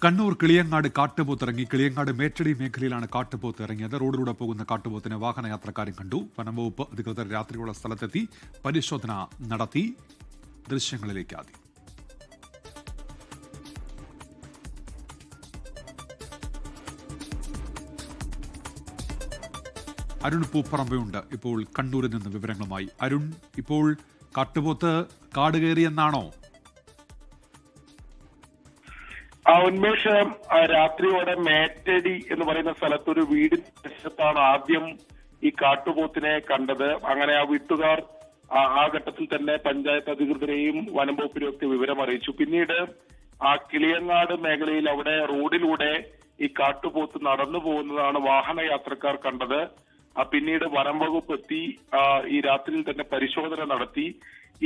കണ്ണൂർ കിളിയങ്ങാട് കാട്ടുപോത്തിറങ്ങി. കിളിയങ്ങാട് മേറ്റടി മേഖലയിലാണ് കാട്ടുപോത്ത് ഇറങ്ങിയത്. റോഡിലൂടെ പോകുന്ന കാട്ടുപോത്തിനെ വാഹനയാത്രക്കാരും കണ്ടു. വനംവകുപ്പ് അധികൃതർ രാത്രിയുള്ള സ്ഥലത്തെത്തി പരിശോധന നടത്തി. ദൃശ്യങ്ങളിലേക്ക് ആദ്യം. അരുൺ പൂപ്പറമ്പയുണ്ട് ഇപ്പോൾ കണ്ണൂരിൽ നിന്ന് വിവരങ്ങളുമായി. അരുൺ, ഇപ്പോൾ കാട്ടുപോത്ത് കാട് കയറിയെന്നാണോ? ഉന്മേഷം, രാത്രിയോടെ മേറ്റടി എന്ന് പറയുന്ന സ്ഥലത്ത് ഒരു വീടിന് വശത്താണ് ആദ്യം ഈ കാട്ടുപോത്തിനെ കണ്ടത്. അങ്ങനെ ആ വീട്ടുകാർ ആ ഘട്ടത്തിൽ തന്നെ പഞ്ചായത്ത് അധികൃതരെയും വനം വകുപ്പിനെയും ഒക്കെ വിവരം അറിയിച്ചു. പിന്നീട് ആ കിളിയങ്ങാട് മേഖലയിൽ അവിടെ റോഡിലൂടെ ഈ കാട്ടുപോത്ത് നടന്നു പോകുന്നതാണ് വാഹനയാത്രക്കാർ കണ്ടത്. പിന്നീട് വനം വകുപ്പ് എത്തി ഈ രാത്രിയിൽ തന്നെ പരിശോധന നടത്തി.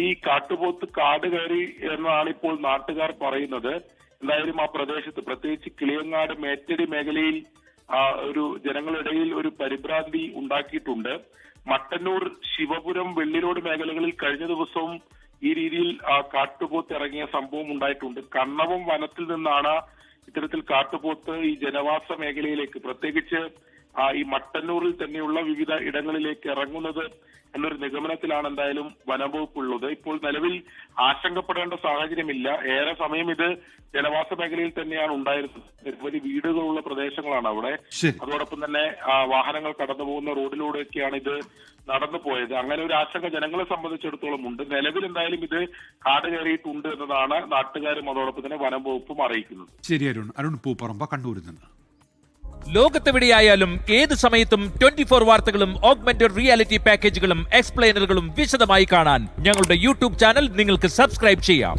ഈ കാട്ടുപോത്ത് കാട് കയറി എന്നാണ് ഇപ്പോൾ നാട്ടുകാർ പറയുന്നത്. എന്തായാലും ആ പ്രദേശത്ത്, പ്രത്യേകിച്ച് കിളിയങ്ങാട് മേറ്റടി മേഖലയിൽ ഒരു ജനങ്ങളിടയിൽ ഒരു പരിഭ്രാന്തി ഉണ്ടാക്കിയിട്ടുണ്ട്. മട്ടന്നൂർ, ശിവപുരം, വെള്ളിരോഡ് മേഖലകളിൽ കഴിഞ്ഞ ദിവസവും ഈ രീതിയിൽ കാട്ടുപോത്ത് ഇറങ്ങിയ സംഭവം ഉണ്ടായിട്ടുണ്ട്. കണ്ണവം വനത്തിൽ നിന്നാണ് ഇത്തരത്തിൽ കാട്ടുപോത്ത് ഈ ജനവാസ മേഖലയിലേക്ക്, പ്രത്യേകിച്ച് ഈ മട്ടന്നൂരിൽ തന്നെയുള്ള വിവിധ ഇടങ്ങളിലേക്ക് ഇറങ്ങുന്നത് എന്നൊരു നിഗമനത്തിലാണ് എന്തായാലും വനംവകുപ്പ് ഉള്ളത്. ഇപ്പോൾ നിലവിൽ ആശങ്കപ്പെടേണ്ട സാഹചര്യമില്ല. ഏറെ സമയം ഇത് ജനവാസ മേഖലയിൽ തന്നെയാണ് ഉണ്ടായിരുന്നത്. നിരവധി വീടുകളുള്ള പ്രദേശങ്ങളാണ് അവിടെ. അതോടൊപ്പം തന്നെ വാഹനങ്ങൾ കടന്നു പോകുന്ന റോഡിലൂടെയൊക്കെയാണ് ഇത് നടന്നു പോയത്. അങ്ങനെ ഒരു ആശങ്ക ജനങ്ങളെ സംബന്ധിച്ചിടത്തോളം ഉണ്ട്. നിലവിൽ എന്തായാലും ഇത് കാട് കയറിയിട്ടുണ്ട് എന്നതാണ് നാട്ടുകാരും അതോടൊപ്പം തന്നെ വനം വകുപ്പും അറിയിക്കുന്നത്. ശരി അരുൺ. അരുൺ പൂപ്പറമ്പ, കണ്ണൂരിൽ നിന്ന്. ലോകത്തെവിടെയായാലും ഏത് സമയത്തും 24 വാർത്തകളും ഓഗ്മെന്റഡ് റിയാലിറ്റി പാക്കേജുകളും എക്സ്പ്ലെയിനറുകളും വിശദമായി കാണാൻ ഞങ്ങളുടെ യൂട്യൂബ് ചാനൽ നിങ്ങൾക്ക് സബ്സ്ക്രൈബ് ചെയ്യാം.